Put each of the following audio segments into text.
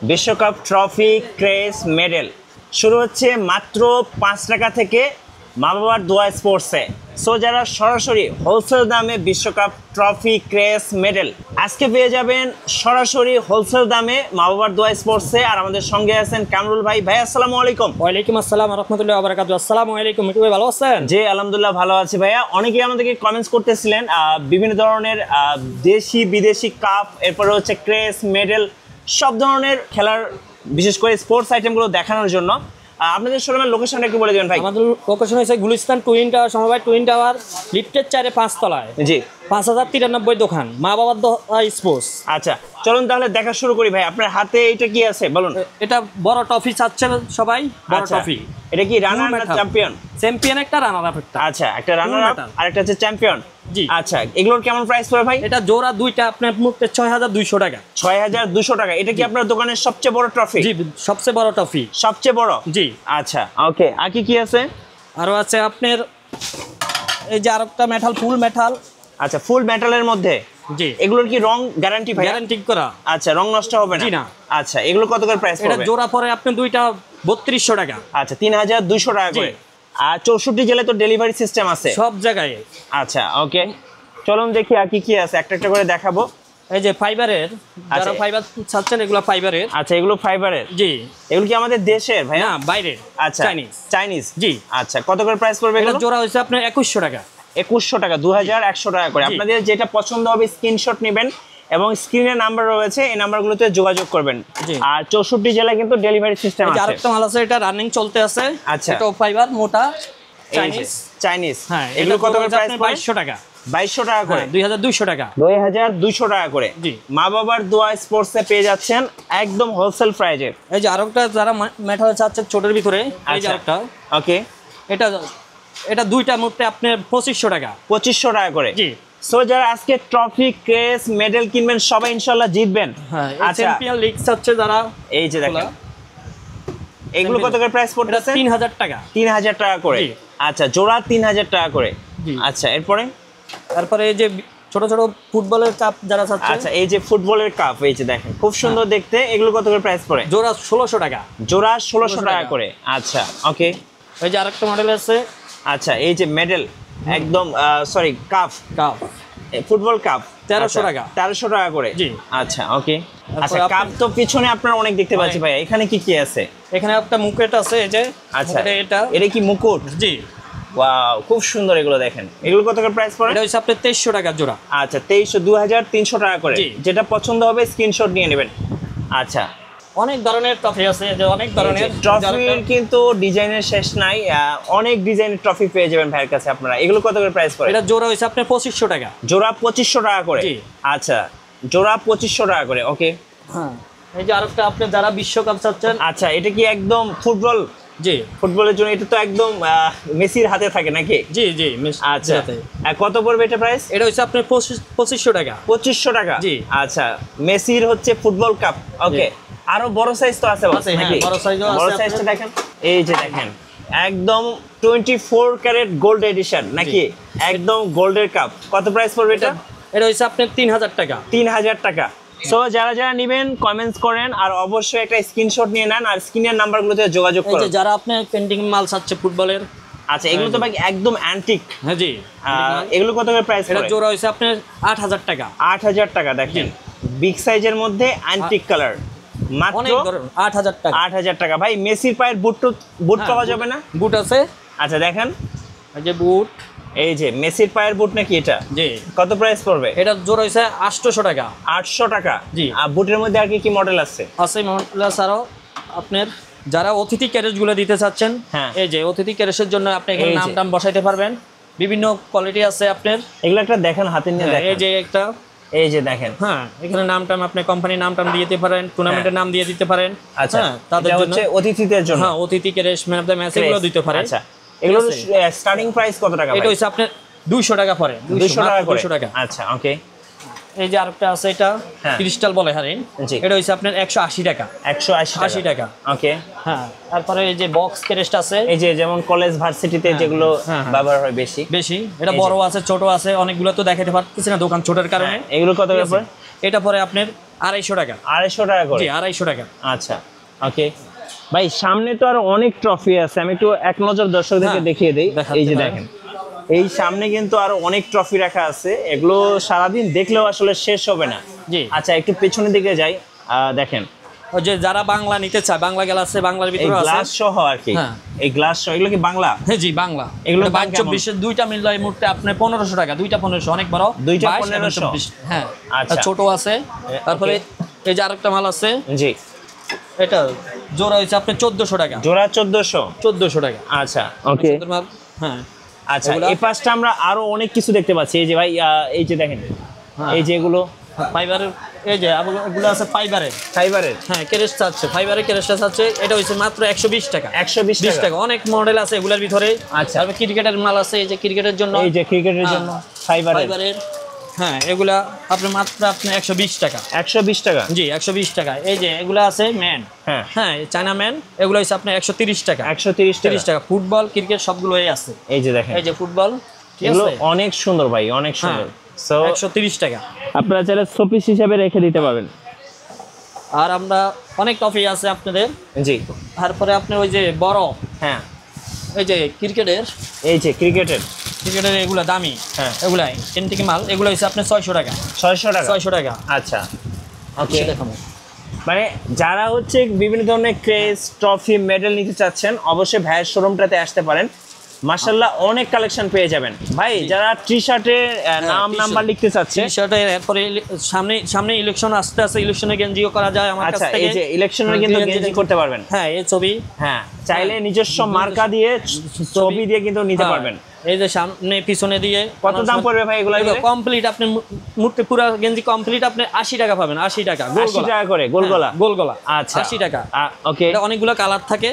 বিশ্বকাপ trophy craze medal শুরু হচ্ছে মাত্র 5 টাকা থেকে মা বাবার দোয়া স্পোর্টসে। সো যারা সরাসরি হোলসেল দামে বিশ্বকাপ ট্রফি ক্রেস মেডেল আজকে পেয়ে যাবেন সরাসরি হোলসেল দামে মা বাবার দোয়া স্পোর্টসে। আর আমাদের সঙ্গে আছেন কামরুল ভাই। ভাই আসসালামু আলাইকুম। ওয়ালাইকুম আসসালাম রাহমাতুল্লাহি ওয়া বারাকাতুহু। আসসালামু আলাইকুম, মিঠু ভাই ভালো আছেন? জি আলহামদুলিল্লাহ ভালো আছি ভাইয়া। অনেকেই আমাদেরকে কমেন্টস করতেছিলেন বিভিন্ন ধরনের দেশি বিদেশি কাপ, এরপরে হচ্ছে ক্রেস মেডেল, সব ধরনের খেলার বিশেষ করে স্পোর্টস আইটেমগুলো দেখানোর জন্য আপনাদের শোরুমের লোকেশনটা একটু বলে দেবেন ভাই। আমাদের লোকেশন হচ্ছে গুলিস্তান টুইন টাওয়ার, সমবায় টুইন টাওয়ার, লিফটের 4-5 তলায়, জি 5093 দোকান, মা বাবার দোয়া স্পোর্টস। আচ্ছা চলুন তাহলে দেখা শুরু করি ভাই। আপনার হাতে এটা কি আছে বলুন? এটা বড় ট্রফি চাচ্ছে সবাই, বড় ট্রফি। এটা কি রানার না চ্যাম্পিয়ন? চ্যাম্পিয়ন একটা, রানার আপ একটা। আচ্ছা, একটা রানার আপ আর একটা হচ্ছে চ্যাম্পিয়ন। জি আচ্ছা, এগুলোর কেমন প্রাইস পড়ে ভাই? এটা জোড়া দুইটা আপনার মুহূর্তে 6200 টাকা। 6200 টাকা। এটা কি আপনার দোকানের সবচেয়ে বড় ট্রফি? জি সবচেয়ে বড় ট্রফি। সবচেয়ে বড়? জি। আচ্ছা ওকে, আর কি কি আছে? আরো আছে আপনার এই যে আরেকটা মেটাল, ফুল মেটাল। আচ্ছা, ফুল মেটালের মধ্যে। জি। এগুলোর কি রং গ্যারান্টি ভাই? গ্যারান্টি করা। আচ্ছা, রং নষ্ট হবে না? জি না। আচ্ছা, এগুলো কত করে প্রাইস পড়বে? এটা জোড়া পরে আপনি দুইটা 3200 টাকা। আচ্ছা, 3200 টাকা করে। আর 64 জেলায় তো ডেলিভারি সিস্টেম আছে সব জায়গায়। আচ্ছা ওকে, চলুন দেখি আর কি কি আছে, একটা একটা করে দেখাবো। এই যে ফাইবারের, যারা ফাইবার চাচ্ছেন এগুলো ফাইবারের। আচ্ছা, এগুলো ফাইবারের? জি। এগুলো কি আমাদের দেশের ভাই? না, বাইরের। আচ্ছা, চাইনিজ। চাইনিজ? জি। আচ্ছা, কত করে প্রাইস পড়বে এটা এগুলো? জোড়া হইছে আপনার 2100 টাকা। 2100 টাকা, 2100 টাকা করে। আপনাদের যেটা পছন্দ হবে স্ক্রিনশট নেবেন এবং স্ক্রিনে নাম্বার রয়েছে, এই নাম্বারগুলোতে যোগাযোগ করবেন। আর 64 জেলায় কিন্তু ডেলিভারি সিস্টেম আছে। আরেকটা মাল আছে, এটা রানিং চলতে আছে। আচ্ছা, এটাও ফাইবার, মোটা, চাইনিজ। চাইনিজ। হ্যাঁ, এগুলো কত করে প্রাইস পড়ে? 2200 টাকা। 2200 টাকা করে। 2200 টাকা। 2200 টাকা করে। জি। মা বাবার দোয়া স্পোর্টসে পেয়ে যাচ্ছেন একদম হোলসেল প্রাইজে। এই যে আরেকটা যারা মেটাল চাচ্ছে ছোটের ভিতরে, এই যে আরেকটা। ওকে, এটা দুইটা মধ্যে আপনার 2500 টাকা। 2500 টাকা করে। জি। সো যারা আজকে ট্রফি ক্রেস মেডেল কিনবেন সবাই ইনশাআল্লাহ জিতবেন। হ্যাঁ, আচ্ছা, চ্যাম্পিয়ন লিগ চাচ্ছে যারা, এই যে দেখেন এগুলো কত করে প্রাইস পড়তেছে? 3000 টাকা। 3000 টাকা করে। আচ্ছা, জোড়া 3000 টাকা করে। জি। আচ্ছা, এরপরে তারপরে এই যে ছোট ছোট ফুটবলের কাপ যারা চাচ্ছে। আচ্ছা, এই যে ফুটবলের কাপ, এই যে দেখেন খুব সুন্দর দেখতে। এগুলো কত করে প্রাইস পড়ে? জোড়া 1600 টাকা। জোড়া 1600 টাকা করে। আচ্ছা ওকে। এই যে আরেকটা মডেল আছে। আচ্ছা, এই যে মেডেল, একদম সরি কাপ, ফুটবল কাপ 1300 টাকা। 1300 টাকা করে। জি। আচ্ছা ওকে। আচ্ছা, কাপ তো পিছনে আপনারা অনেক দেখতে পাচ্ছি ভাই। এখানে কি কি আছে? এখানে একটা মুকুট আছে, এই যে। আচ্ছা, এটা কি মুকুট? জি। ওয়াও, খুব সুন্দর। এগুলো দেখেন, এগুলো কত করে প্রাইস পড়ে? এটা হচ্ছে আপনার 2300 টাকা জোড়া। আচ্ছা, 2300 টাকা করে। জি। যেটা পছন্দ হবে স্ক্রিনশট নিয়ে নেবেন। আচ্ছা, অনেক ধরনের ট্রফি আছে, যে অনেক ধরনের ট্রফির কিন্তু ডিজাইনের শেষ নাই। অনেক ডিজাইনের ট্রফি পেয়ে যাবেন ভাইয়ের কাছে আপনারা। এগুলো কত করে প্রাইস পড়ে? এটা জোড়া হচ্ছে আপনার 2500 টাকা। জোড়া 2500 টাকা করে। জি। আচ্ছা, জোড়া 2500 টাকা করে। ওকে। হ্যাঁ, এই যে আরেকটা আপনি যারা বিশ্বকাপ চাচ্ছেন। আচ্ছা, এটা কি একদম ফুটবল? জি। ফুটবলের জন্য এটা তো একদম মেসির হাতে থাকে নাকি? জি জি। আচ্ছা, কত পড়বে এটা প্রাইস? এটা হচ্ছে আপনার 2500 টাকা। 2500 টাকা। জি। আচ্ছা, মেসির হচ্ছে ফুটবল কাপ। ওকে। আরো বড় সাইজ তো আছে নাকি? বড় সাইজও আছে। বড় সাইজটা দেখেন, এই যে দেখেন একদম 24 ক্যারেট গোল্ড এডিশন নাকি? একদম গোল্ডের কাপ। কত প্রাইস পড়বে এটা? এটা হচ্ছে আপনার 3000 টাকা। 3000 টাকা। সো যারা যারা নেবেন কমেন্টস করেন আর অবশ্যই একটা স্ক্রিনশট নিয়ে নেন আর স্ক্রিনের নাম্বারগুলোতে যোগাযোগ করুন। এই যে যারা আপনি পেন্টিং মাল চাচ্ছে ফুটবলের। আচ্ছা, এগুলো তো ভাই একদম অ্যান্টিক। হ্যাঁ জি। এগুলো কত করে প্রাইস? এটা জোড়া হচ্ছে আপনার 8000 টাকা। 8000 টাকা। দেখেন বিগ সাইজের মধ্যে অ্যান্টিক কালার, মাত্র 8000 টাকা। 8000 টাকা। ভাই মেসির পায়ের বুট পাওয়া যাবে না? বুট আছে। আচ্ছা দেখেন, এই যে বুট, এই যে মেসির পায়ের বুট নাকি এটা? জি। কত প্রাইস পড়বে? এটা জোড়া হচ্ছে 800 টাকা। 800 টাকা। জি। আর বুটের মধ্যে আর কি কি মডেল আছে? আছে মডেল ছাড়াও আপনার যারা অতিথি ক্যারেজগুলো দিতে চাচ্ছেন। হ্যাঁ, এই যে অতিথি ক্যারেজের জন্য আপনি এখানে নাম টাম বসাইতে পারবেন। বিভিন্ন কোয়ালিটি আছে আপনার। এগুলো একটা দেখেন, হাতে নিয়ে দেখেন। এই যে একটা, এই যে দেখেন। হ্যাঁ, এখানে নাম টাম আপনি কোম্পানির নাম টাম দিয়ে দিতে পারেন, টুর্নামেন্টের নাম দিয়ে দিতে পারেন। আচ্ছা, তাদের জন্য হচ্ছে অতিথিদের জন্য। হ্যাঁ, অতিথি carriage, man of the match এগুলো দিতে পারেন। আচ্ছা, এগুলো স্টার্টিং প্রাইস কত টাকা? এটা হচ্ছে আপনার 200 টাকা পড়ে। 200 টাকা করে। 200 টাকা। আচ্ছা ওকে। এই যে আরেকটা আছে, এটা ক্রিস্টাল বলে হারিন। এটা হচ্ছে আপনার 180 টাকা। 180 টাকা। ওকে। হ্যাঁ, তারপরে এই যে বক্স ক্যারেস্ট আছে, এই যে যেমন কলেজ ভার্সিটিতে যেগুলো ব্যবহার হয় বেশি। এটা বড় আছে, ছোট আছে, অনেকগুলো তো দেখাতে পারতেছি না দোকান ছোটের কারণে। এগুলো কত করে পড়ে? এটা পরে আপনার 250 টাকা। 250 টাকা করে? জি 250 টাকা। আচ্ছা ওকে ভাই, সামনে তো আরো অনেক ট্রফি আছে, আমি একটু এক নজর দর্শকদেরকে দেখিয়ে দিই। এই যে দেখেন, এই সামনে কিন্তু আরো অনেক ট্রফি রাখা আছে, এগুলো সারাদিন দেখলেও আসলে শেষ হবে না। জি আচ্ছা একটু পেছনের দিকে যাই, দেখেন ওই যে যারা বাংলা নিতে চায়, বাংলা গ্লাস আছে, বাংলার ভিতরে আছে গ্লাস সহ আর কি। এই গ্লাস সহ, এগুলো কি বাংলা? হ্যাঁ জি বাংলা। এগুলো 22-24 দুইটা মিলে এই মুহূর্তে আপনি 1500 টাকা, দুইটা 1500, অনেক বড় দুইটা 1500। হ্যাঁ আচ্ছা ছোট আছে। তারপরে এই যে আরেকটা মাল আছে, জি এটা জোড়া হইছে আপনি 1400 টাকা। জোড়া 1400 টাকা। আচ্ছা ওকে হ্যাঁ আচ্ছা, এই পাশটা আমরা আরো অনেক কিছু দেখতে পাচ্ছি। এই যে ভাই, এই যে দেখেন, এই যে এগুলো ফাইবারের, এই যে এগুলো আছে ফাইবারের। হ্যাঁ ক্রেস্ট আছে, ফাইবারের ক্রেস্ট আছে। এটা হইছে মাত্র 120 টাকা। 120 টাকা। অনেক মডেল আছে এগুলোর ভিতরে। আচ্ছা তারপর ক্রিকেটের মাল আছে, এই যে ক্রিকেটের জন্য, এই যে ক্রিকেটের জন্য ফাইবারের। হ্যাঁ এগুলা আপনি মাত্র আপনি 120 টাকা। 120 টাকা? জি 120 টাকা। এই যে এগুলা আছে ম্যান, হ্যাঁ চায়না ম্যান, এগুলো হচ্ছে আপনার 130 টাকা। 130 টাকা। ফুটবল ক্রিকেট সবগুলোই আছে। এই যে দেখেন, এই যে ফুটবল, এগুলো অনেক সুন্দর ভাই, অনেক সুন্দর। সো 130 টাকা। আপনারা চাইলে শোপিস হিসাবে রেখে দিতে পারবেন। আর আমরা অনেক ট্রফি আছে আপনাদের। জি তারপরে আপনি ওই যে বড়, হ্যাঁ এই যে ক্রিকেটের, এই যে ক্রিকেটের এগুলো দামি, এগুলাই এনটিকে মাল, এগুলো হচ্ছে আপনার 600 টাকা। 600 টাকা। আচ্ছা ওকে, মানে যারা হচ্ছে বিভিন্ন ধরনের ক্রেজ, ট্রফি, মেডেল নিতে চাচ্ছেন, অবশ্যই ভাইয়ের শোরুমটাতে আসতে পারেন। মাশাআল্লাহ অনেক কালেকশন পেয়ে যাবেন ভাই। যারা টি শার্টে নাম নাম্বার লিখতে চাচ্ছে, টি শার্টে এরপরে সামনে ইলেকশন আসতে আছে, ইলেকশনে গেঞ্জিও করা যায় আমার কাছ থেকে। এই যে ইলেকশনের কিন্তু গেঞ্জি করতে পারবেন। হ্যাঁ এই ছবি, হ্যাঁ চাইলে নিজস্ব মার্কা দিয়ে, ছবি দিয়ে কিন্তু নিতে পারবেন। এই যে সামনে পিছনে দিয়ে। কত দাম পড়বে ভাই এগুলো? কমপ্লিট আপনি মুহূর্তে পুরো গেঞ্জি কমপ্লিট আপনি 80 টাকা পাবেন। 80 টাকা 80 টাকা করে গোলগলা? গোলগলা আচ্ছা 80 টাকা। ওকে, এটা অনেকগুলো কালার থাকে।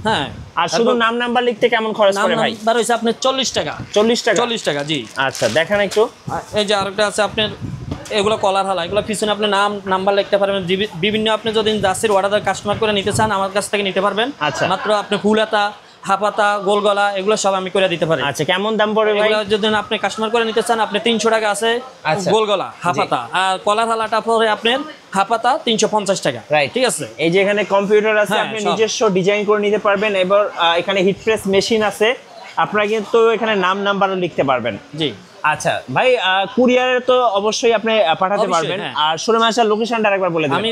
হ্যাঁ আর শুধু নাম নাম্বার লিখতে কেমন খরচ পড়ে ভাই? নাম্বার হইছে আপনার 40 টাকা। 40 টাকা জি। আচ্ছা দেখেন একটু, এই যে আরেকটা আছে আপনার, এগুলো কলার হালা, এগুলো পিছনে আপনি নাম নাম্বার লিখতে পারবেন। বিভিন্ন আপনি যদি জার্সির অর্ডার কাস্টমার করে নিতে চান, আমার কাছ থেকে নিতে পারবেন। আচ্ছা মাত্র আপনি ফুল হাতা, হাফ হাতা, গোল গলা, এগুলো সব আমি করে দিতে পারি। আচ্ছা কেমন দাম পড়বে ভাই? এগুলো যদি আপনি কাস্টমার করে নিতে চান, আপনি 300 টাকা আছে গোল গলা, হাফ হাতা। আর কলার হালাটা পরে আপনার হাফ হাতা 350 টাকা। ঠিক আছে। এই যে এখানে কম্পিউটার আছে, আপনি নিজস্ব ডিজাইন করে নিতে পারবেন। এবার এখানে হিট প্রেস মেশিন আছে, আপনারা কিন্তু এখানে নাম নাম্বারও লিখতে পারবেন। জি আচ্ছা ভাই, কুরিয়ারে তো অবশ্যই আপনি পাঠাতে পারবেন। আর শোরুমে আসার লোকেশনটা আরেকবার বলে দিন। আমি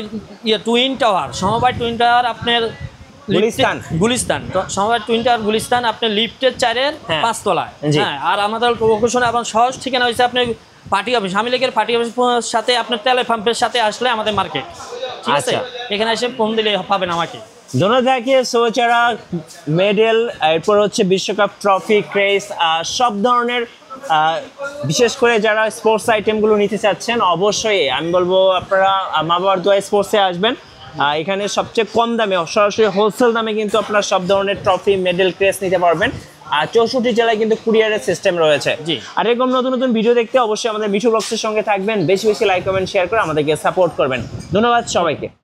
টুইন টাওয়ার, সমবায় টুইন টাওয়ার, আপনার গুলিস্তান সমবায় টুইন টাওয়ার গুলিস্তান, আপনার লিফটের 4-এর 5 তলায়। হ্যাঁ আর আমাদের লোকেশন এবং সহজ ঠিকানা হচ্ছে আপনার পার্টি অফিস, আমি লেগের পার্টি অফিসের সাথে আপনার তেলে পাম্পের সাথে আসলে আমাদের মার্কেট। ঠিক আছে, এখানে এসে ফোন দিলে পাবেন আমাকে। দোনোটাকে সোচারা মেডেল, এরপর হচ্ছে বিশ্বকাপ ট্রফি, ক্রেস, সব ধরনের, বিশেষ করে যারা স্পোর্টস আইটেমগুলো নিতে চাচ্ছেন, অবশ্যই আমি বলবো আপনারা মা বাবার দোয়া স্পোর্টসে আসবেন। এখানে সবচেয়ে কম দামে, সরাসরি হোলসেল দামে কিন্তু আপনারা সব ধরনের ট্রফি, মেডেল, ক্রেস নিতে পারবেন। আর 64 জেলায় কিন্তু কুরিয়ারের সিস্টেম রয়েছে। আর এরকম নতুন নতুন ভিডিও দেখতে অবশ্যই আমাদের মিঠু ব্লগসের সঙ্গে থাকবেন। বেশি বেশি লাইক, কমেন্ট, শেয়ার করে আমাদেরকে সাপোর্ট করবেন। ধন্যবাদ সবাইকে।